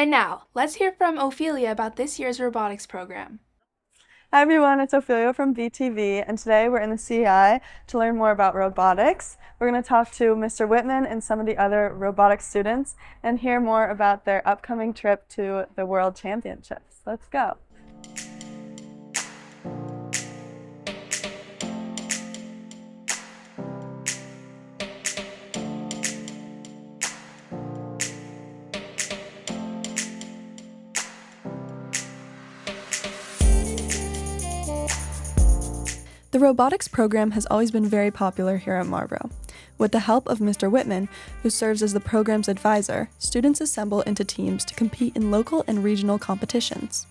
And now, let's hear from Ophelia about this year's robotics program. Hi everyone, it's Ophelia from VTV, and today we're in the CI to learn more about robotics. We're going to talk to Mr. Whitman and some of the other robotics students and hear more about their upcoming trip to the World Championships. Let's go. The robotics program has always been very popular here at Marlborough. With the help of Mr. Whitman, who serves as the program's advisor, students assemble into teams to compete in local and regional competitions.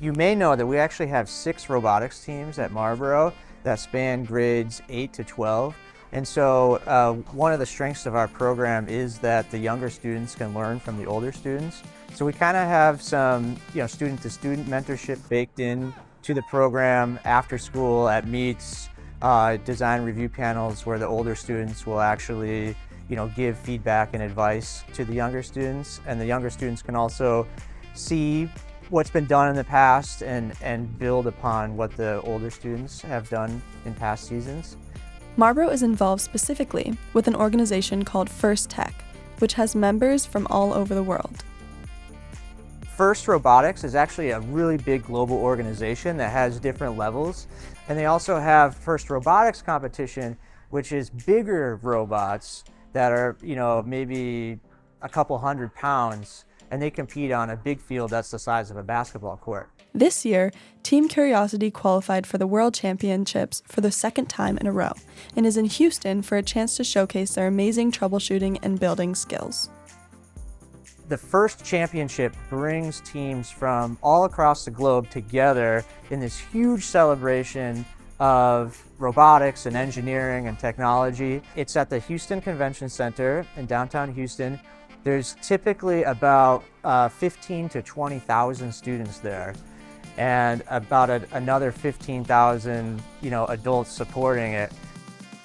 You may know that we actually have 6 robotics teams at Marlborough that span grades 8 to 12. And so one of the strengths of our program is that the younger students can learn from the older students. So we kind of have some student-to-student mentorship baked in to the program after school at meets, design review panels where the older students will actually give feedback and advice to the younger students, and the younger students can also see what's been done in the past and build upon what the older students have done in past seasons. Marlborough is involved specifically with an organization called First Tech, which has members from all over the world. First Robotics is actually a really big global organization that has different levels, and they also have First Robotics competition, which is bigger robots that are maybe a couple 100 pounds, and they compete on a big field that's the size of a basketball court. This year, Team Curiosity qualified for the World Championships for the second time in a row and is in Houston for a chance to showcase their amazing troubleshooting and building skills. The first championship brings teams from all across the globe together in this huge celebration of robotics and engineering and technology. It's at the Houston Convention Center in downtown Houston. There's typically about 15 to 20,000 students there, and about another 15,000 adults supporting it.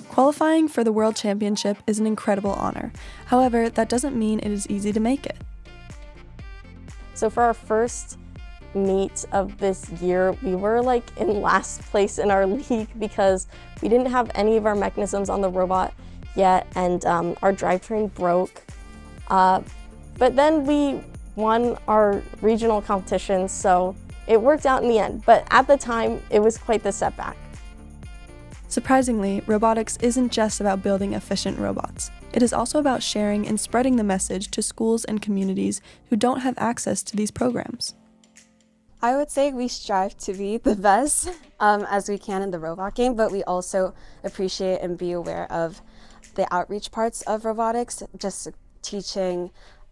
Qualifying for the World Championship is an incredible honor. However, that doesn't mean it is easy to make it. So for our first meet of this year, we were in last place in our league because we didn't have any of our mechanisms on the robot yet, and our drivetrain broke. But then we won our regional competitions, so it worked out in the end. But at the time, it was quite the setback. Surprisingly, robotics isn't just about building efficient robots. It is also about sharing and spreading the message to schools and communities who don't have access to these programs. I would say we strive to be the best as we can in the robot game, but we also appreciate and be aware of the outreach parts of robotics, just teaching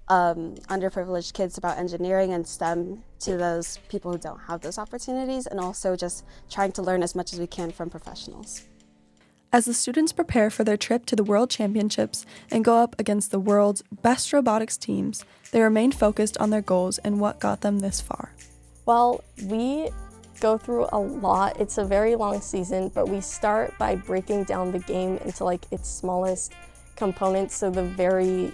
underprivileged kids about engineering and STEM to those people who don't have those opportunities, and also just trying to learn as much as we can from professionals. As the students prepare for their trip to the World Championships and go up against the world's best robotics teams, they remain focused on their goals and what got them this far. Well, we go through a lot. It's a very long season, but we start by breaking down the game into its smallest components, so the very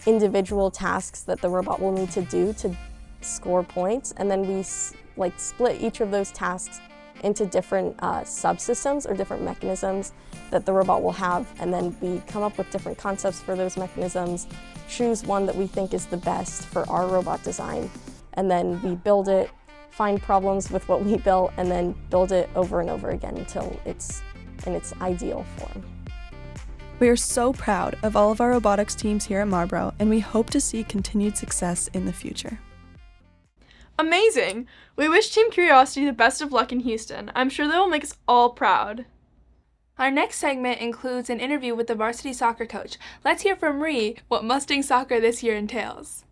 individual tasks that the robot will need to do to score points, and then we split each of those tasks into different subsystems or different mechanisms that the robot will have, and then we come up with different concepts for those mechanisms, choose one that we think is the best for our robot design, and then we build it, find problems with what we built, and then build it over and over again until it's in its ideal form. We are so proud of all of our robotics teams here at Marlborough, and we hope to see continued success in the future. Amazing! We wish Team Curiosity the best of luck in Houston. I'm sure they will make us all proud. Our next segment includes an interview with the varsity soccer coach. Let's hear from Ree what Mustang soccer this year entails.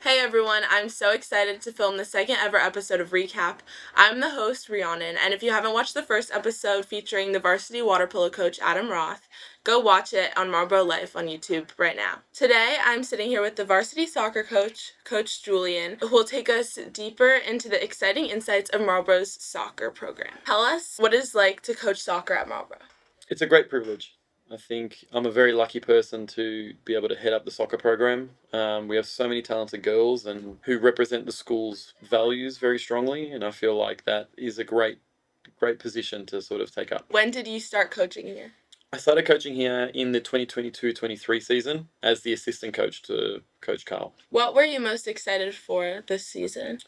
Hey everyone, I'm so excited to film the second ever episode of Recap. I'm the host, Rhiannon, and if you haven't watched the first episode featuring the varsity water polo coach, Adam Roth, go watch it on Marlborough Life on YouTube right now. Today, I'm sitting here with the varsity soccer coach, Coach Julian, who will take us deeper into the exciting insights of Marlborough's soccer program. Tell us what it's like to coach soccer at Marlborough. It's a great privilege. I think I'm a very lucky person to be able to head up the soccer program. We have so many talented girls and who represent the school's values very strongly, and I feel like that is a great position to sort of take up. When did you start coaching here? I started coaching here in the 2022-23 season as the assistant coach to Coach Carl. What were you most excited for this season?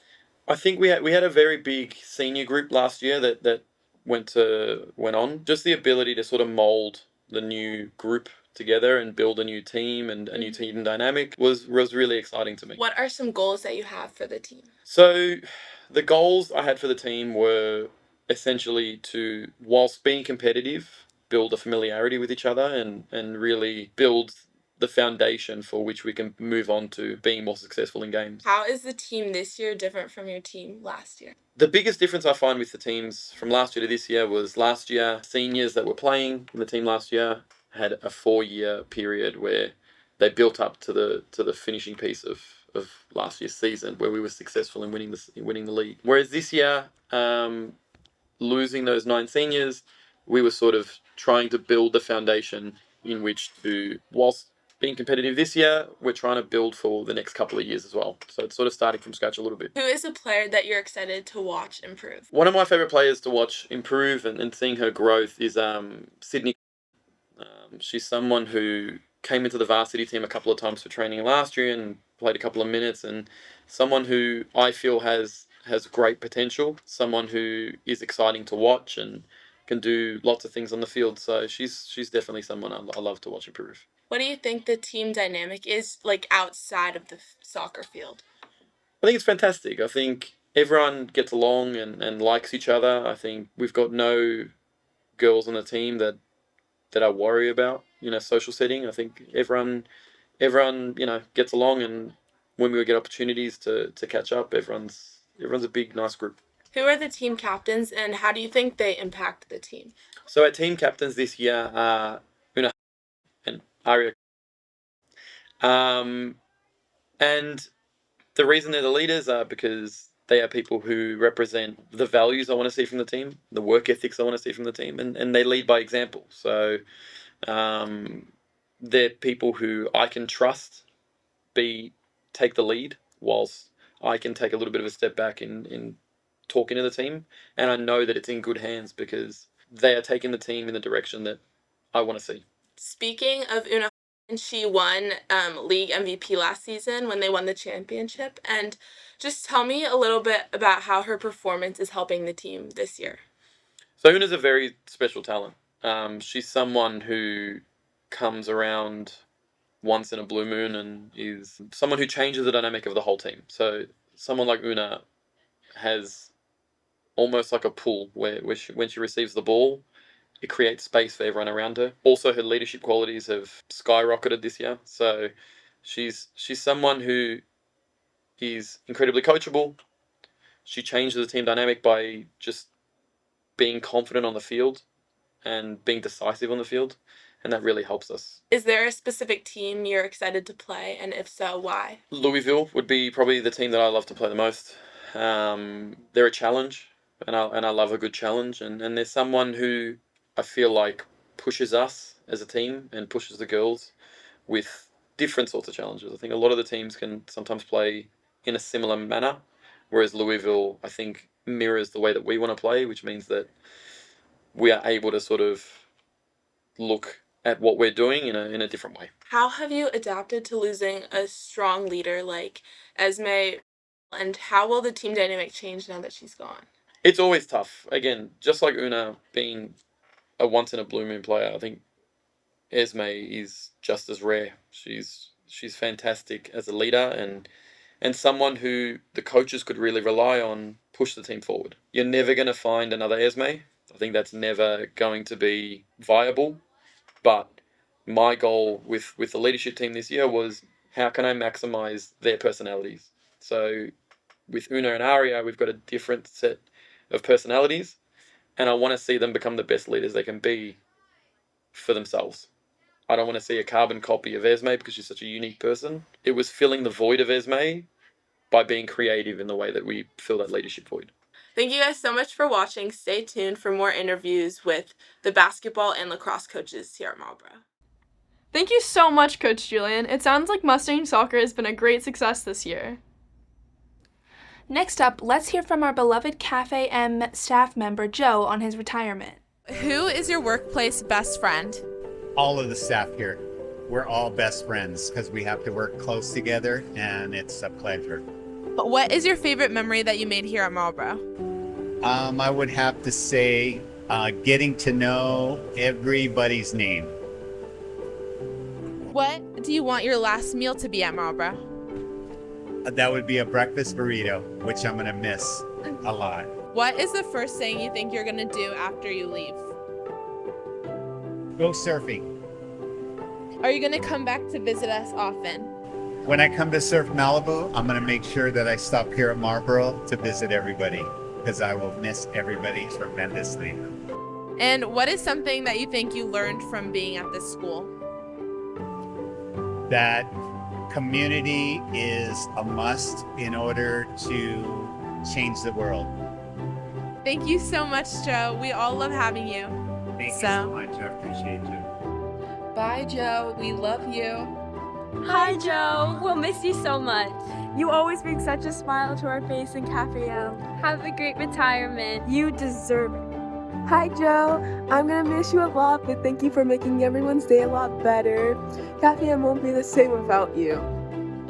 I think we had a very big senior group last year that went on. Just the ability to sort of mold the new group together and build a new team and a new team dynamic was really exciting to me. What are some goals that you have for the team? So the goals I had for the team were essentially to, whilst being competitive, build a familiarity with each other and really build the foundation for which we can move on to being more successful in games. How is the team this year different from your team last year? The biggest difference I find with the teams from last year to this year was last year, seniors that were playing in the team last year had a 4-year period where they built up to the finishing piece of last year's season, where we were successful in winning the league. Whereas this year, losing those 9 seniors, we were sort of trying to build the foundation in which to, whilst being competitive this year, we're trying to build for the next couple of years as well. So it's sort of starting from scratch a little bit. Who is a player that you're excited to watch improve? One of my favourite players to watch improve and seeing her growth is Sydney. She's someone who came into the varsity team a couple of times for training last year and played a couple of minutes, and someone who I feel has great potential, someone who is exciting to watch and can do lots of things on the field. So she's definitely someone I love to watch improve. What do you think the team dynamic is like outside of the soccer field? I think it's fantastic. I think everyone gets along and likes each other. I think we've got no girls on the team that I worry about, social setting. I think everyone, gets along, and when we get opportunities to catch up, everyone's a big, nice group. Who are the team captains and how do you think they impact the team? So our team captains this year are Una and Aria. And the reason they're the leaders are because they are people who represent the values I want to see from the team, the work ethics I want to see from the team, and they lead by example. So they're people who I can trust take the lead, whilst I can take a little bit of a step back in talking to the team, and I know that it's in good hands because they are taking the team in the direction that I want to see. Speaking of Una, she won league MVP last season when they won the championship, and just tell me a little bit about how her performance is helping the team this year. So Una's a very special talent. She's someone who comes around once in a blue moon and is someone who changes the dynamic of the whole team. So someone like Una has almost like a pull where when she receives the ball, it creates space for everyone around her. Also, her leadership qualities have skyrocketed this year. So she's someone who is incredibly coachable. She changes the team dynamic by just being confident on the field and being decisive on the field, and that really helps us. Is there a specific team you're excited to play, and if so, why? Louisville would be probably the team that I love to play the most. They're a challenge, and I love a good challenge, and they're someone who I feel like pushes us as a team and pushes the girls with different sorts of challenges. I think a lot of the teams can sometimes play in a similar manner, whereas Louisville, I think, mirrors the way that we want to play, which means that we are able to sort of look at what we're doing in a different way. How have you adapted to losing a strong leader like Esme, and how will the team dynamic change now that she's gone? It's always tough. Again, just like Una being a once in a blue moon player, I think Esme is just as rare. She's fantastic as a leader and someone who the coaches could really rely on push the team forward. You're never going to find another Esme. I think that's never going to be viable. But my goal with the leadership team this year was how can I maximize their personalities? So with Una and Aria, we've got a different set of personalities, and I want to see them become the best leaders they can be for themselves. I don't want to see a carbon copy of Esme because she's such a unique person. It was filling the void of Esme by being creative in the way that we fill that leadership void. Thank you guys so much for watching. Stay tuned for more interviews with the basketball and lacrosse coaches here at Marlborough. Thank you so much, Coach Julian. It sounds like Mustang Soccer has been a great success this year. Next up, let's hear from our beloved Cafe M staff member, Joe, on his retirement. Who is your workplace best friend? All of the staff here. We're all best friends because we have to work close together, and it's a pleasure. But what is your favorite memory that you made here at Marlborough? I would have to say getting to know everybody's name. What do you want your last meal to be at Marlborough? That would be a breakfast burrito, which I'm going to miss a lot. What is the first thing you think you're going to do after you leave? Go surfing. Are you going to come back to visit us often? When I come to surf Malibu, I'm going to make sure that I stop here at Marlborough to visit everybody because I will miss everybody tremendously. And what is something that you think you learned from being at this school? That community is a must in order to change the world. Thank you so much, Joe. We all love having you. Thank you so much. I appreciate you. Bye, Joe. We love you. Hi, Joe. We'll miss you so much. You always bring such a smile to our face in Cafe M. Have a great retirement. You deserve it. Hi, Joe. I'm gonna miss you a lot, but thank you for making everyone's day a lot better. Cafe M won't be the same without you.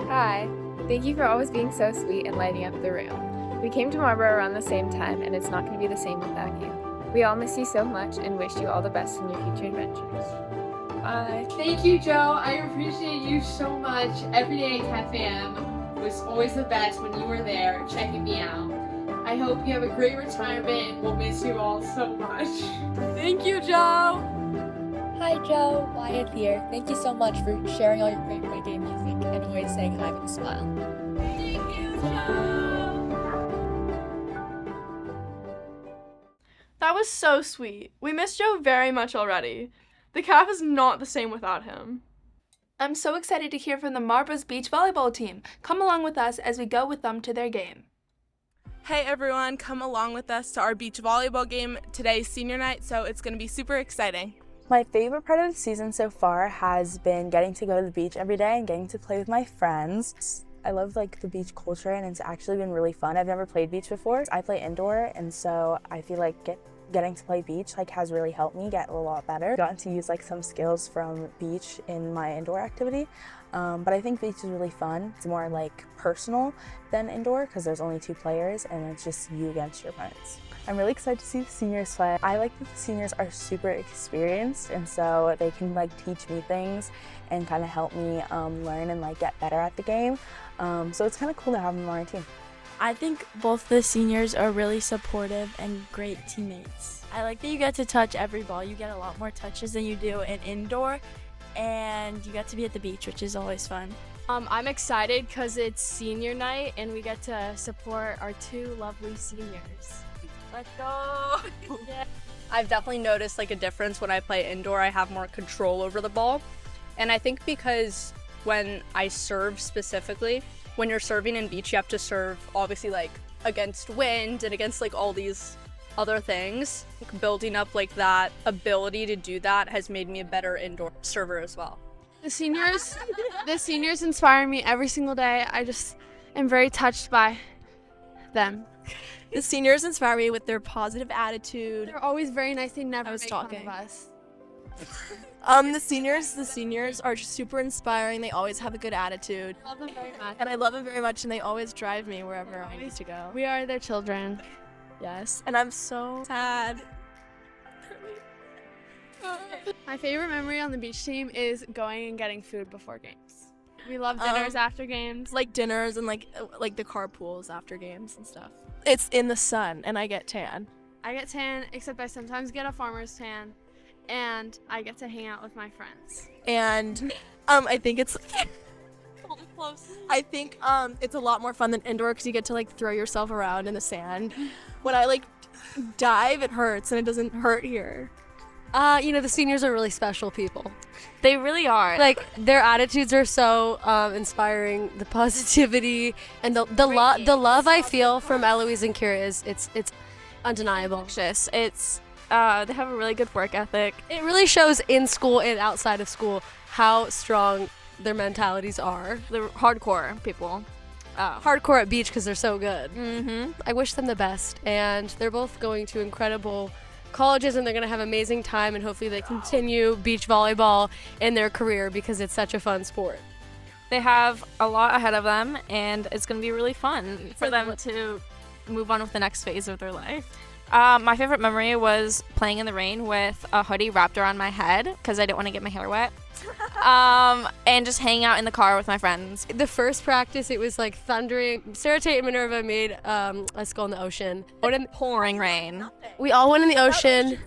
Hi. Thank you for always being so sweet and lighting up the room. We came to Marlborough around the same time, and it's not going to be the same without you. We all miss you so much and wish you all the best in your future adventures. Bye. Thank you, Joe. I appreciate you so much. Every day at Cafe M was always the best when you were there checking me out. I hope you have a great retirement and we'll miss you all so much. Thank you, Joe. Hi, Joe. Wyatt here. Thank you so much for sharing all your great reggae music and always saying hi with a smile. Thank you, Joe. That was so sweet. We miss Joe very much already. The CAF is not the same without him. I'm so excited to hear from the Marlborough's beach volleyball team. Come along with us as we go with them to their game. Hey everyone, come along with us to our beach volleyball game. Today's senior night, so it's going to be super exciting. My favorite part of the season so far has been getting to go to the beach every day and getting to play with my friends. I love the beach culture and it's actually been really fun. I've never played beach before. I play indoor and so I feel like getting to play beach has really helped me get a lot better. Gotten to use some skills from beach in my indoor activity. But I think beach is really fun. It's more personal than indoor because there's only 2 players and it's just you against your opponents. I'm really excited to see the seniors play. I like that the seniors are super experienced and so they can teach me things and kind of help me learn and get better at the game. So it's kind of cool to have them on our team. I think both the seniors are really supportive and great teammates. I like that you get to touch every ball. You get a lot more touches than you do in indoor, and you get to be at the beach, which is always fun. I'm excited because it's senior night and we get to support our 2 lovely seniors. Let's go! Yeah. I've definitely noticed a difference when I play indoor. I have more control over the ball. And I think because when I serve specifically, when you're serving in beach, you have to serve obviously against wind and against all these other things. Building up that ability to do that has made me a better indoor server as well. The seniors inspire me every single day. I just am very touched by them. The seniors inspire me with their positive attitude. They're always very nice. They never make fun of us. The seniors are just super inspiring. They always have a good attitude. I love them very much. And I love them very much and they always drive me wherever I need to go. We are their children. Yes, and I'm so sad. My favorite memory on the beach team is going and getting food before games. We love dinners after games. Dinners and the carpools after games and stuff. It's in the sun and I get tan. I get tan, except I sometimes get a farmer's tan, and I get to hang out with my friends. And I think it's Hold it close. I think it's a lot more fun than indoor because you get to throw yourself around in the sand. When I dive, it hurts and it doesn't hurt here. The seniors are really special people. They really are. Like, their attitudes are so inspiring. The positivity and the love I feel from Eloise and Kira it's undeniable. It's they have a really good work ethic. It really shows in school and outside of school how strong their mentalities are. They're hardcore people. Hardcore at beach because they're so good. Mm-hmm. I wish them the best, and they're both going to incredible colleges, and they're going to have an amazing time, and hopefully they continue beach volleyball in their career because it's such a fun sport. They have a lot ahead of them, and it's going to be really fun for them to move on with the next phase of their life. My favorite memory was playing in the rain with a hoodie wrapped around my head because I didn't want to get my hair wet. And just hanging out in the car with my friends. The first practice, it was like thundering. Sarah Tate and Minerva made us go in the ocean. Pouring rain. We all went in the ocean.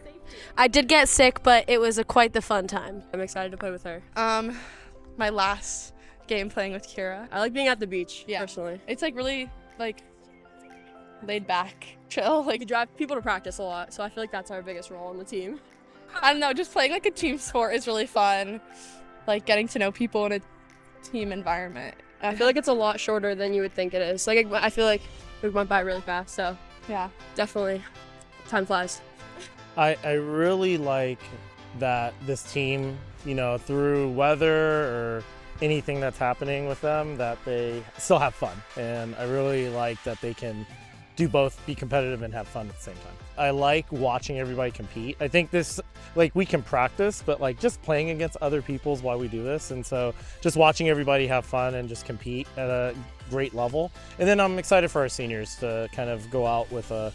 I did get sick, but it was quite the fun time. I'm excited to play with her. My last game playing with Kira. I like being at the beach, personally. It's like really like laid back, chill. Like, we drive people to practice a lot, so I feel like that's our biggest role on the team. I don't know, just playing like a team sport is really fun. Like getting to know people in a team environment. I feel like it's a lot shorter than you would think it is. Like, I feel like it went by really fast, so yeah, definitely. Time flies. I really like that this team, through weather or anything that's happening with them, that they still have fun. And I really like that they can do both, be competitive and have fun at the same time. I like watching everybody compete. I think we can practice, but just playing against other people's while we do this. And so just watching everybody have fun and just compete at a great level. And then I'm excited for our seniors to kind of go out with a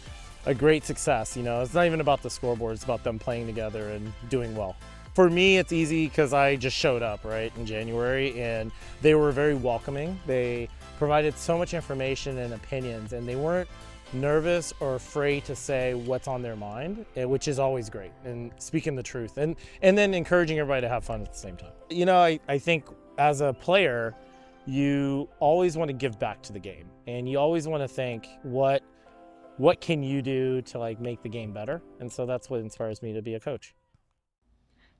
great success. It's not even about the scoreboard, it's about them playing together and doing well. For me, it's easy because I just showed up, in January, and they were very welcoming. They provided so much information and opinions, and they weren't nervous or afraid to say what's on their mind, which is always great, and speaking the truth, and then encouraging everybody to have fun at the same time. I think as a player, you always want to give back to the game, and you always want to think, what can you do to make the game better? And so that's what inspires me to be a coach.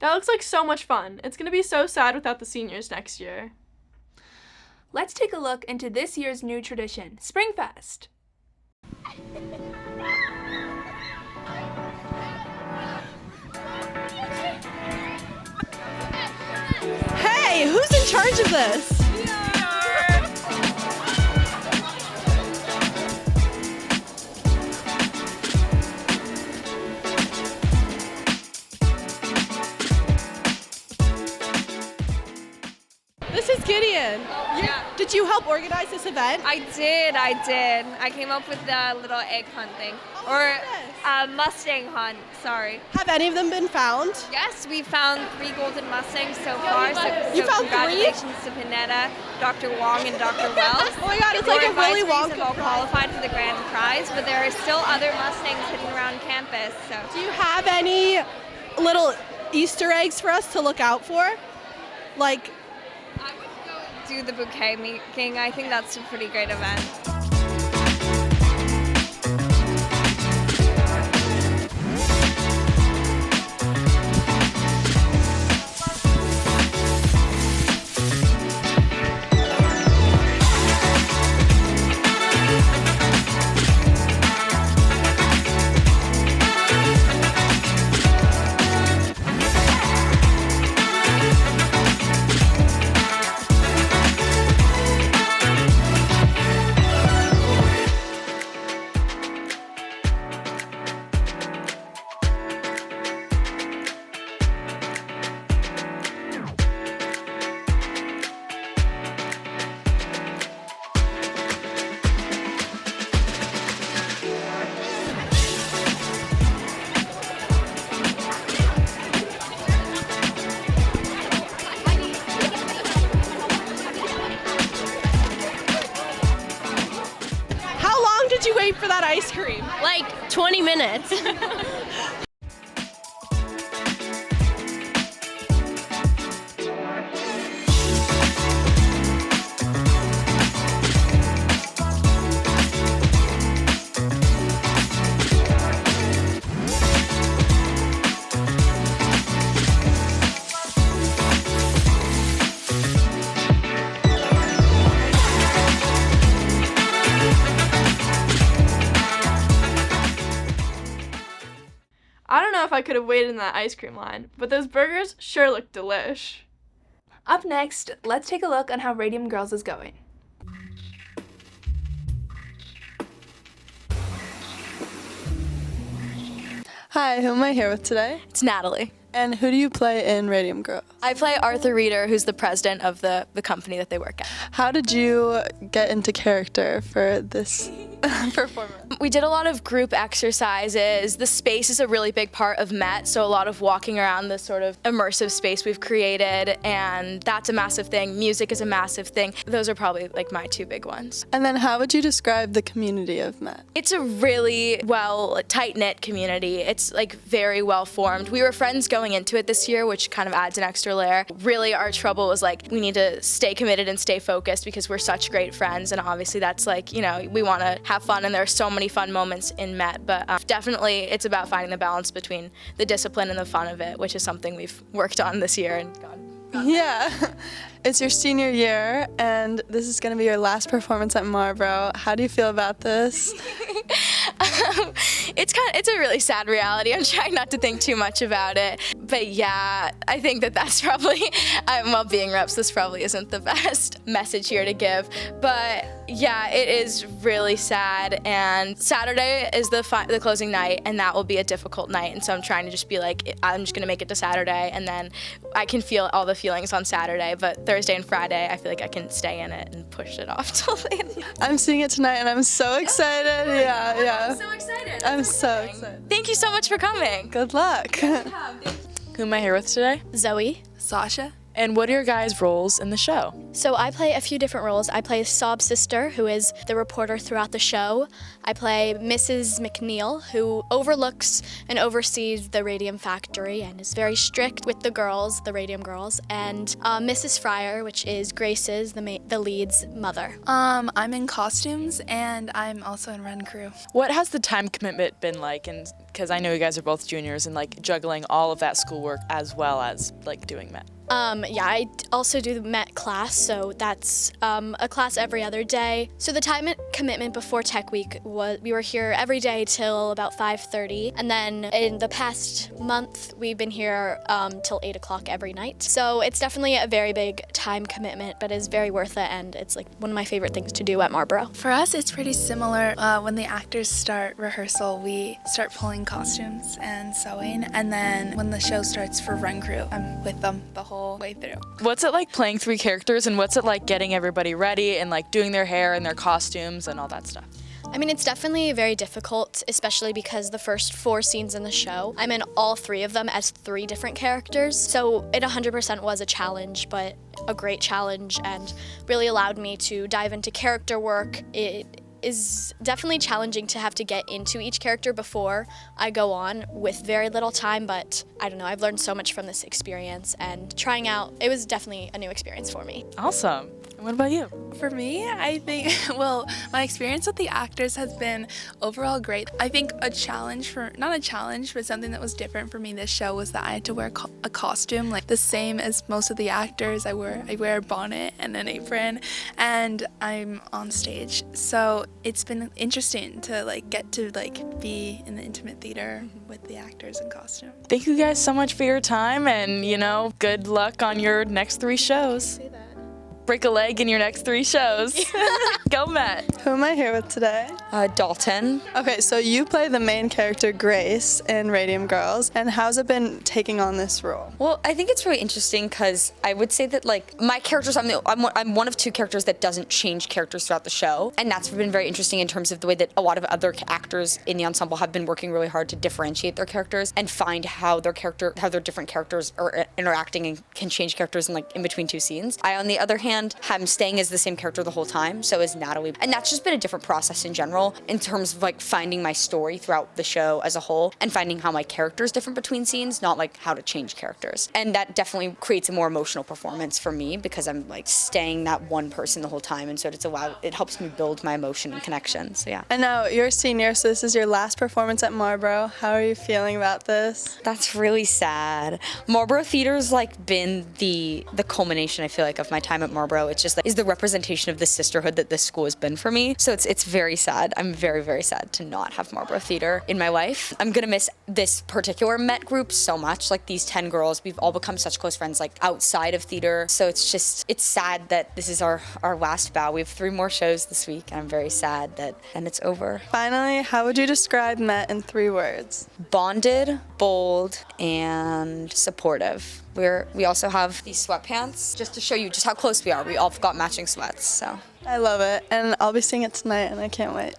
That looks like so much fun. It's going to be so sad without the seniors next year. Let's take a look into this year's new tradition, Springfest. Hey, who's in charge of this? This is Gideon. Did you help organize this event? I did. I came up with the little egg hunt thing. Mustang hunt, sorry. Have any of them been found? Yes, we found 3 golden Mustangs so far. You found 3? Congratulations to Panetta, Dr. Wong, and Dr. Wells. Oh my God, it's like a Willy Wonka have all qualified for the grand prize, but there are still other Mustangs hidden around campus. So, do you have any little Easter eggs for us to look out for? do the bouquet making. I think that's a pretty great event. Did you wait for that ice cream? Like 20 minutes. I could have waited in that ice cream line, but those burgers sure look delish. Up next, let's take a look on how Radium Girls is going. Hi, who am I here with today? It's Natalie. And who do you play in Radium Girls? I play Arthur Reeder, who's the president of the company that they work at. How did you get into character for this performance? We did a lot of group exercises. The space is a really big part of Met, so a lot of walking around this sort of immersive space we've created, and that's a massive thing. Music is a massive thing. Those are probably like my two big ones. And then how would you describe the community of Met? It's a really tight-knit community. It's like very well formed. We were friends going into it this year, which kind of adds an extra layer. Really, our trouble was like, we need to stay committed and stay focused because we're such great friends, and obviously that's like, you know, we want to have fun, and there are so many fun moments in Met, but definitely it's about finding the balance between the discipline and the fun of it, which is something we've worked on this year and gotten. Yeah. It's your senior year, and this is going to be your last performance at Marlborough. How do you feel about this? It's a really sad reality. I'm trying not to think too much about it. But yeah, I think that's probably, well, being reps, this probably isn't the best message here to give. But yeah, it is really sad. And Saturday is the closing night, and that will be a difficult night. And so I'm trying to just be like, I'm just going to make it to Saturday, and then I can feel all the feelings on Saturday. But Thursday and Friday, I feel like I can stay in it and push it off till later. I'm seeing it tonight, and I'm so excited. Yeah. I'm so excited. I'm so excited. Thank you so much for coming. Good luck. Who am I here with today? Zoe. Sasha. And what are your guys' roles in the show? So I play a few different roles. I play Sob's sister, who is the reporter throughout the show. I play Mrs. McNeil, who overlooks and oversees the radium factory and is very strict with the girls, the radium girls. And Mrs. Fryer, which is Grace's, the lead's mother. I'm in costumes, and I'm also in run crew. What has the time commitment been like? And because I know you guys are both juniors, and like juggling all of that schoolwork as well as like doing Met. Yeah, I also do the Met class, so that's a class every other day. So the time commitment before Tech Week was we were here every day till about 5:30, and then in the past month we've been here till 8 o'clock every night. So it's definitely a very big time commitment, but is very worth it, and it's like one of my favorite things to do at Marlborough. For us, it's pretty similar. When the actors start rehearsal, we start pulling costumes and sewing, and then when the show starts for run crew, I'm with them the whole way through. What's it like playing 3 characters, and what's it like getting everybody ready and like doing their hair and their costumes and all that stuff? I mean, it's definitely very difficult, especially because the first 4 scenes in the show, I'm in all 3 of them as 3 different characters. So it 100% was a challenge, but a great challenge, and really allowed me to dive into character work. It is definitely challenging to have to get into each character before I go on with very little time, but I don't know, I've learned so much from this experience, and trying out, it was definitely a new experience for me. Awesome. And what about you? For me, I think, well, my experience with the actors has been overall great. I think not a challenge, but something that was different for me this show was that I had to wear a costume, like the same as most of the actors. I wear a bonnet and an apron, and I'm on stage. So it's been interesting to get to be in the intimate theater with the actors in costume. Thank you guys so much for your time, and good luck on your next 3 shows. Break a leg in your next 3 shows. Go Met. Who am I here with today? Dalton. Okay, so you play the main character Grace in Radium Girls, and how's it been taking on this role? Well, I think it's really interesting because I would say that my characters, I'm one of 2 characters that doesn't change characters throughout the show, and that's been very interesting in terms of the way that a lot of other actors in the ensemble have been working really hard to differentiate their characters and find how their different characters are interacting and can change characters in between 2 scenes. I, on the other hand, I'm staying as the same character the whole time, so is Natalie. And that's just been a different process in general in terms of finding my story throughout the show as a whole and finding how my character is different between scenes, not how to change characters. And that definitely creates a more emotional performance for me because I'm staying that one person the whole time, and so it helps me build my emotion and connection, so yeah. And now you're a senior, so this is your last performance at Marlborough. How are you feeling about this? That's really sad. Marlborough Theater's been the culmination, I feel of my time at Marlborough. It's just is the representation of the sisterhood that this school has been for me. So it's very sad. sad. I'm very, very sad to not have Marlborough Theater in my life. I'm gonna miss this particular Met group so much. Like these 10 girls, we've all become such close friends like outside of theater. So it's sad that this is our last bow. We have 3 more shows this week and I'm very sad that then it's over. Finally, how would you describe Met in 3 words? Bonded, bold, and supportive. We also have these sweatpants just to show you just how close we are. We all got matching sweats, so. I love it, and I'll be seeing it tonight, and I can't wait.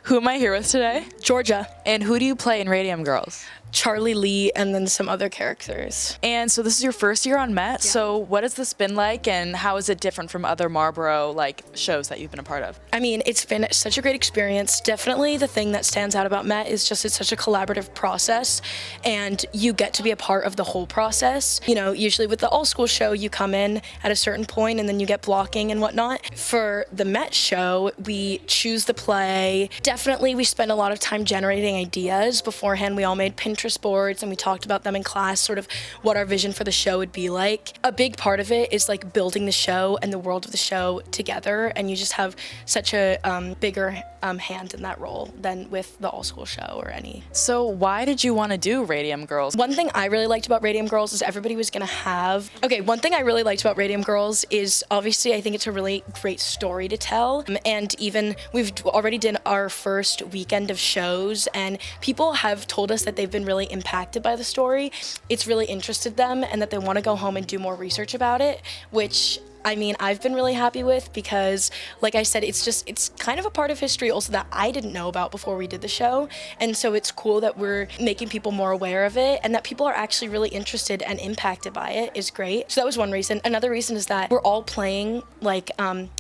Who am I here with today? Georgia. And who do you play in Radium Girls? Charlie Lee, and then some other characters. And so this is your first year on Met, so what has this been like and how is it different from other Marlborough shows that you've been a part of? I mean, it's been such a great experience. Definitely the thing that stands out about Met is just it's such a collaborative process and you get to be a part of the whole process. You know, usually with the all-school show, you come in at a certain point and then you get blocking and whatnot. For the Met show, we choose the play. Definitely we spend a lot of time generating ideas. Beforehand, we all made Pinterest boards and we talked about them in class, sort of what our vision for the show would be like. A big part of it is like building the show and the world of the show together, and you just have such a bigger hand in that role than with the all-school show or any. So why did you want to do Radium Girls? One thing I really liked about Radium Girls is everybody was gonna have, one thing I really liked about Radium Girls is obviously I think it's a really great story to tell, and even we've already done our first weekend of shows and people have told us that they've been really impacted by the story. It's really interested them and that they want to go home and do more research about it, which I mean, I've been really happy with because, like I said, it's kind of a part of history also that I didn't know about before we did the show. And so it's cool that we're making people more aware of it and that people are actually really interested and impacted by it is great. So that was one reason. Another reason is that we're all playing,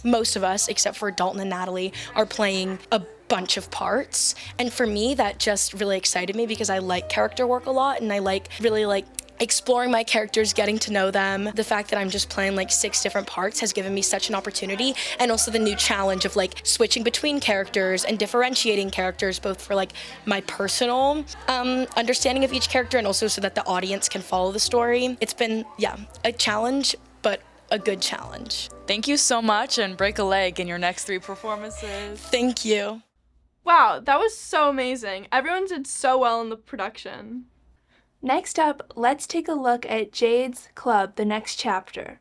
most of us, except for Dalton and Natalie, are playing a bunch of parts. And for me, that just really excited me because I like character work a lot and I really like exploring my characters, getting to know them. The fact that I'm just playing 6 different parts has given me such an opportunity, and also the new challenge of switching between characters and differentiating characters, both for my personal understanding of each character and also so that the audience can follow the story. It's been, a challenge, but a good challenge. Thank you so much and break a leg in your next 3 performances. Thank you. Wow, that was so amazing. Everyone did so well in the production. Next up, let's take a look at Jade's Club, the next chapter.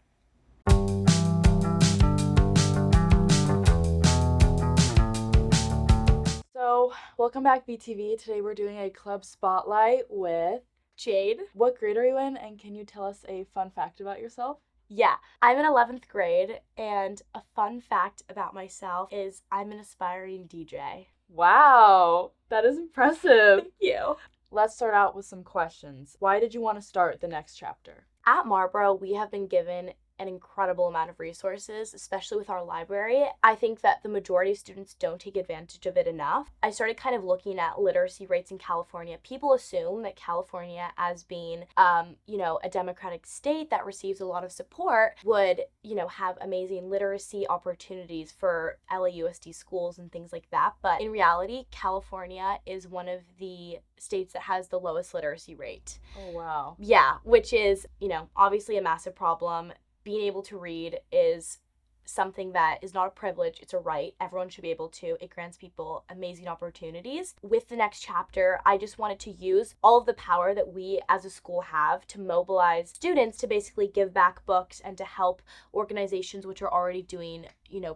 So, welcome back VTV. Today we're doing a club spotlight with Jade. What grade are you in, and can you tell us a fun fact about yourself? Yeah, I'm in 11th grade, and a fun fact about myself is I'm an aspiring DJ. Wow, that is impressive. Thank you. Let's start out with some questions. Why did you want to start the next chapter? At Marlborough, we have been given an incredible amount of resources, especially with our library. I think that the majority of students don't take advantage of it enough. I started kind of looking at literacy rates in California. People assume that California, as being, a democratic state that receives a lot of support, would, have amazing literacy opportunities for LAUSD schools and things like that. But in reality, California is one of the states that has the lowest literacy rate. Oh, wow. Yeah, which is, obviously a massive problem. Being able to read is something that is not a privilege, it's a right. Everyone should be able to. It grants people amazing opportunities. With the next chapter, I just wanted to use all of the power that we as a school have to mobilize students to basically give back books and to help organizations which are already doing,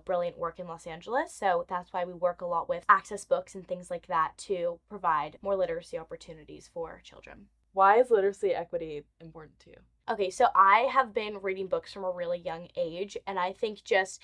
brilliant work in Los Angeles. So that's why we work a lot with Access Books and things like that to provide more literacy opportunities for children. Why is literacy equity important to you? Okay, so I have been reading books from a really young age, and I think just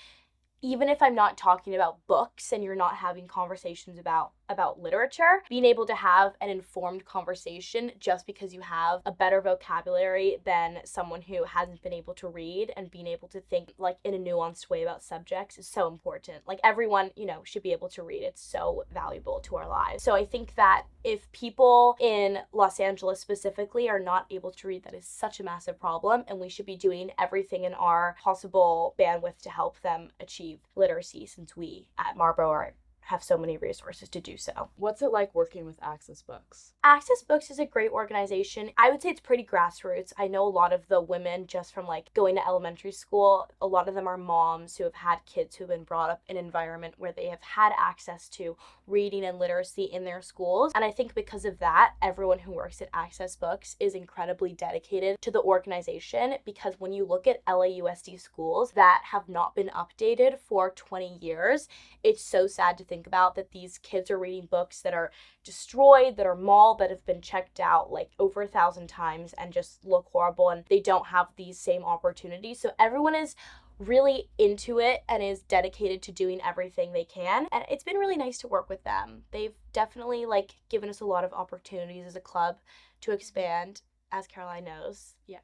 even if I'm not talking about books and you're not having conversations about literature, being able to have an informed conversation just because you have a better vocabulary than someone who hasn't been able to read and being able to think in a nuanced way about subjects is so important. Everyone, should be able to read. It's so valuable to our lives. So I think that if people in Los Angeles specifically are not able to read, that is such a massive problem, and we should be doing everything in our possible bandwidth to help them achieve literacy, since we at Marlborough have so many resources to do so. What's it like working with Access Books? Access Books is a great organization. I would say it's pretty grassroots. I know a lot of the women just from like going to elementary school, a lot of them are moms who have had kids who've been brought up in an environment where they have had access to reading and literacy in their schools. And I think because of that, everyone who works at Access Books is incredibly dedicated to the organization, because when you look at LAUSD schools that have not been updated for 20 years, it's so sad to think about that these kids are reading books that are destroyed, that are mauled, that have been checked out like over 1,000 times and just look horrible, and they don't have these same opportunities. So everyone is really into it and is dedicated to doing everything they can, and it's been really nice to work with them. They've definitely like given us a lot of opportunities as a club to expand, as Caroline knows. Yeah.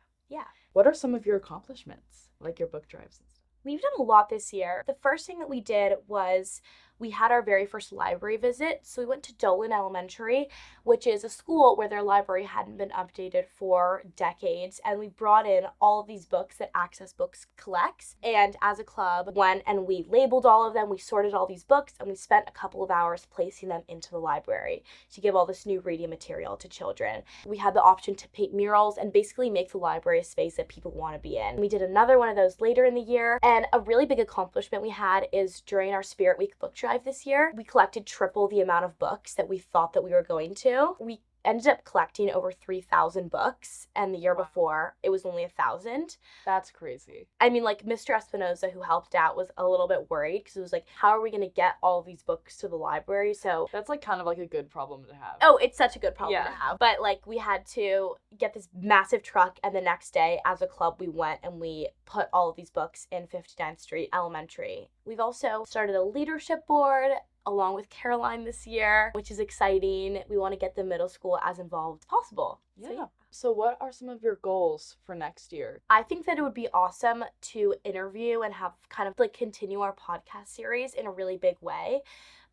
What are some of your accomplishments, like your book drives and stuff? We've done a lot this year. The first thing that we did was we had our very first library visit. So we went to Dolan Elementary, which is a school where their library hadn't been updated for decades. And we brought in all of these books that Access Books collects. And as a club, went and we labeled all of them. We sorted all these books and we spent a couple of hours placing them into the library to give all this new reading material to children. We had the option to paint murals and basically make the library a space that people want to be in. We did another one of those later in the year. And a really big accomplishment we had is during our Spirit Week book drive this year, we collected triple the amount of books that we thought that we were going to. We ended up collecting over 3,000 books, and the year before it was only 1,000. That's crazy. I mean, like Mr. Espinoza, who helped out, was a little bit worried because it was like, how are we going to get all these books to the library? So that's like kind of like a good problem to have. Oh, it's such a good problem to have. But like we had to get this massive truck, and the next day as a club we went and we put all of these books in 59th Street Elementary. We've also started a leadership board along with Caroline this year, which is exciting. We want to get the middle school as involved as possible. Yeah. So what are some of your goals for next year? I think that it would be awesome to interview and have kind of like continue our podcast series in a really big way.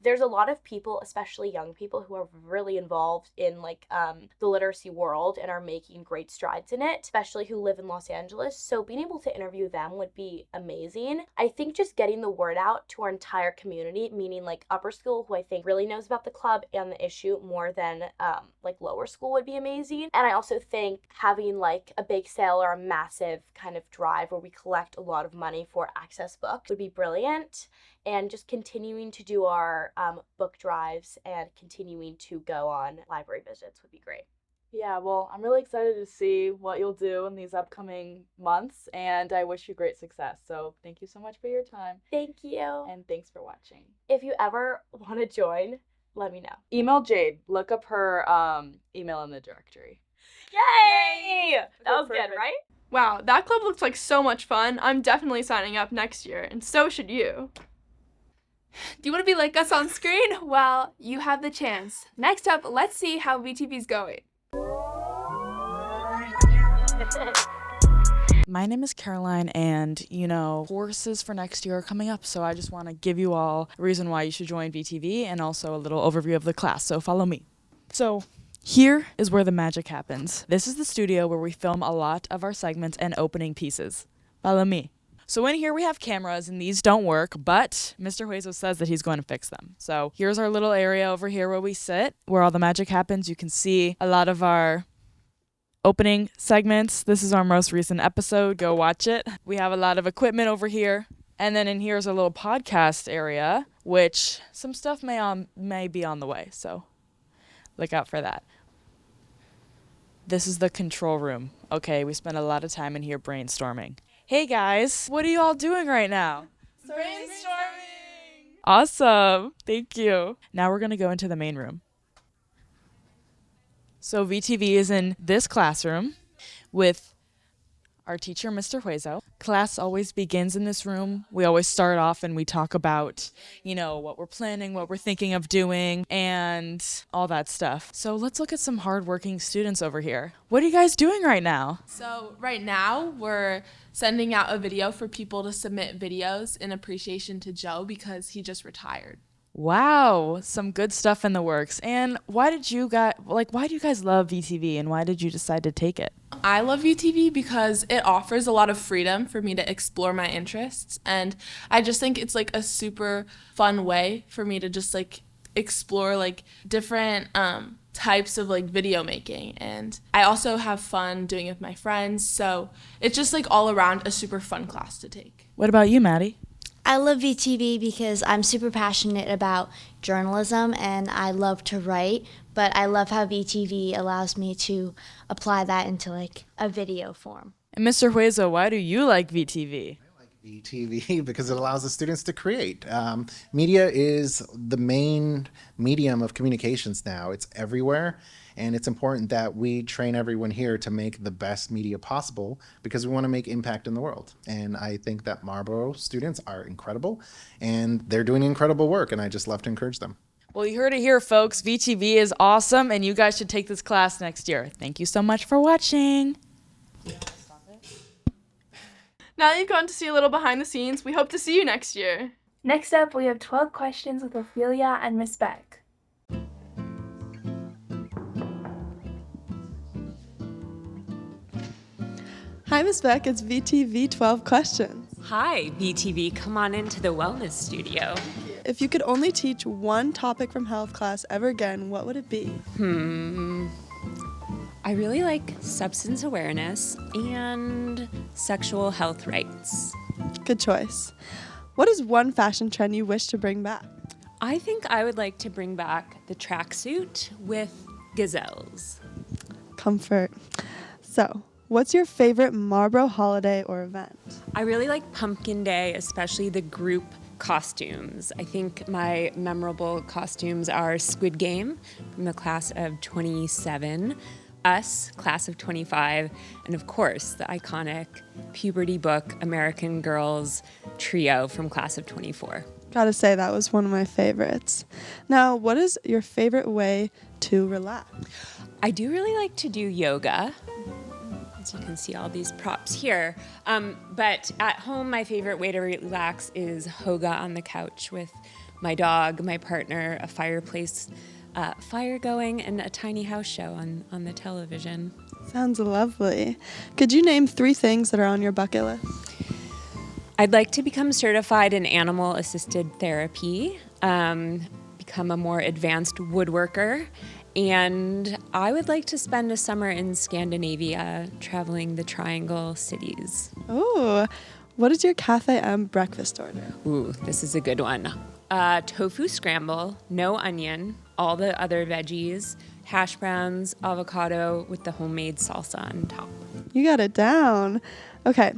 There's a lot of people, especially young people, who are really involved in like the literacy world and are making great strides in it, especially who live in Los Angeles. So being able to interview them would be amazing. I think just getting the word out to our entire community, meaning like upper school, who I think really knows about the club and the issue more than like lower school, would be amazing. And I also think having like a bake sale or a massive kind of drive where we collect a lot of money for Access Books would be brilliant. And just continuing to do our book drives and continuing to go on library visits would be great. Yeah, well, I'm really excited to see what you'll do in these upcoming months, and I wish you great success. So thank you so much for your time. Thank you. And thanks for watching. If you ever want to join, let me know. Email Jade. Look up her email in the directory. Yay! That was good, right? Wow, that club looks like so much fun. I'm definitely signing up next year, and so should you. Do you want to be like us on screen? Well, you have the chance. Next up, let's see how VTV's going. My name is Caroline, and courses for next year are coming up, so I just want to give you all a reason why you should join VTV and also a little overview of the class, so follow me. So here is where the magic happens. This is the studio where we film a lot of our segments and opening pieces. Follow me. So in here we have cameras, and these don't work, but Mr. Hueso says that he's going to fix them. So here's our little area over here where we sit, where all the magic happens. You can see a lot of our opening segments. This is our most recent episode. Go watch it. We have a lot of equipment over here. And then in here is a little podcast area, which some stuff may be on the way, so look out for that. This is the control room. Okay, we spent a lot of time in here brainstorming. Hey guys, what are you all doing right now? Brainstorming! Awesome, thank you. Now we're gonna go into the main room. So VTV is in this classroom with our teacher, Mr. Hueso. Class always begins in this room. We always start off and we talk about, what we're planning, what we're thinking of doing, and all that stuff. So let's look at some hardworking students over here. What are you guys doing right now? So right now we're sending out a video for people to submit videos in appreciation to Joe because he just retired. Wow, some good stuff in the works. And why do you guys love VTV and why did you decide to take it? I love VTV because it offers a lot of freedom for me to explore my interests, and I just think it's like a super fun way for me to just like explore like different types of like video making, and I also have fun doing it with my friends, so it's just like all around a super fun class to take. What about you, Maddie? I love VTV because I'm super passionate about journalism and I love to write, but I love how VTV allows me to apply that into like a video form. And Mr. Huezo, why do you like VTV? VTV because it allows the students to create. Media is the main medium of communications now. It's everywhere, and it's important that we train everyone here to make the best media possible because we want to make impact in the world. And I think that Marlborough students are incredible, and they're doing incredible work, and I just love to encourage them. Well, you heard it here, folks. VTV is awesome, and you guys should take this class next year. Thank you so much for watching. Now that you've gotten to see a little behind the scenes, we hope to see you next year. Next up, we have 12 questions with Ophelia and Miss Beck. Hi, Miss Beck. It's VTV 12 questions. Hi, VTV. Come on into the wellness studio. If you could only teach one topic from health class ever again, what would it be? I really like substance awareness and sexual health rights. Good choice. What is one fashion trend you wish to bring back? I think I would like to bring back the tracksuit with gazelles. Comfort. So, what's your favorite Marlborough holiday or event? I really like Pumpkin Day, especially the group costumes. I think my memorable costumes are Squid Game from the class of 27, Us, class of 25, and of course the iconic puberty book American Girls trio from class of 24. Gotta say, that was one of my favorites. Now, what is your favorite way to relax? I do really like to do yoga. As you can see all these props here. But at home, my favorite way to relax is hoga on the couch with my dog, my partner, a fireplace, fire going, and a tiny house show on the television. Sounds lovely. Could you name 3 things that are on your bucket list? I'd like to become certified in animal-assisted therapy, become a more advanced woodworker, and I would like to spend a summer in Scandinavia, traveling the Triangle cities. Oh, what is your Cafe M breakfast order? Ooh, this is a good one. Tofu scramble, no onion, all the other veggies, hash browns, avocado with the homemade salsa on top. You got it down. Okay,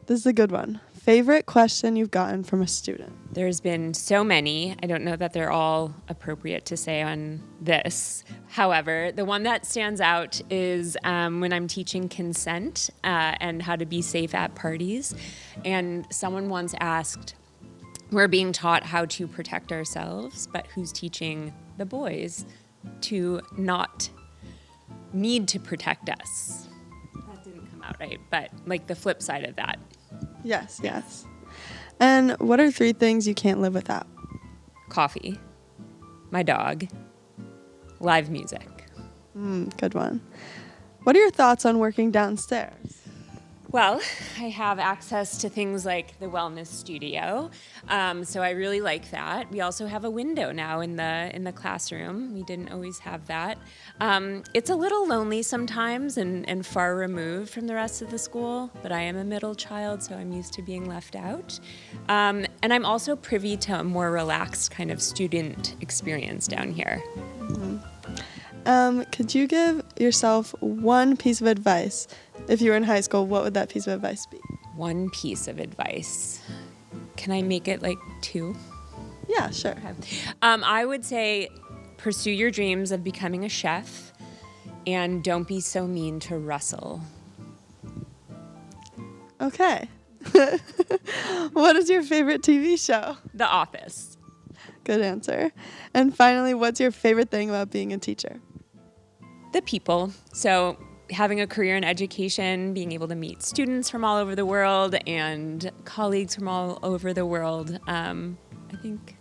this is a good one. Favorite question you've gotten from a student? There's been so many. I don't know that they're all appropriate to say on this. However, the one that stands out is when I'm teaching consent and how to be safe at parties. And someone once asked, we're being taught how to protect ourselves, but who's teaching the boys to not need to protect us? That didn't come out right, but like the flip side of that. Yes, yes. And what are 3 things you can't live without? Coffee, my dog, live music. Good one. What are your thoughts on working downstairs? Well, I have access to things like the wellness studio, so I really like that. We also have a window now in the classroom. We didn't always have that. It's a little lonely sometimes and far removed from the rest of the school, but I am a middle child, so I'm used to being left out. And I'm also privy to a more relaxed kind of student experience down here. Could you give yourself one piece of advice? If you were in high school, what would that piece of advice be? One piece of advice. Can I make it like 2? Yeah, sure. Okay. I would say pursue your dreams of becoming a chef and don't be so mean to Russell. Okay. What is your favorite TV show? The Office. Good answer. And finally, what's your favorite thing about being a teacher? The people. So having a career in education, being able to meet students from all over the world and colleagues from all over the world, I think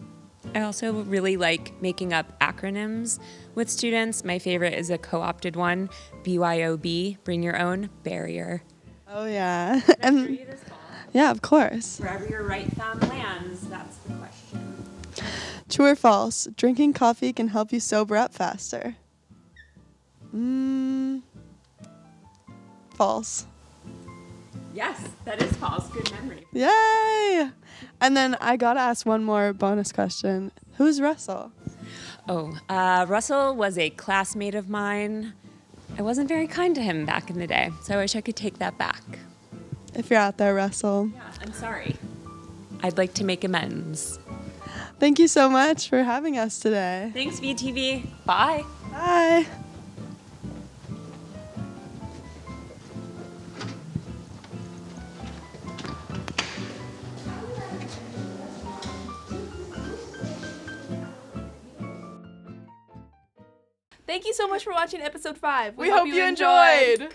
I also really like making up acronyms with students. My favorite is a co-opted one, BYOB, bring your own barrier. Oh yeah. And yeah, of course. Wherever your right thumb lands, that's the question. True or false? Drinking coffee can help you sober up faster. False. Yes, that is false. Good memory. Yay! And then I gotta ask one more bonus question. Who's Russell? Oh, Russell was a classmate of mine. I wasn't very kind to him back in the day, so I wish I could take that back. If you're out there, Russell. Yeah, I'm sorry. I'd like to make amends. Thank you so much for having us today. Thanks, VTV. Bye. Bye. Thank you so much for watching episode 5. We hope you enjoyed.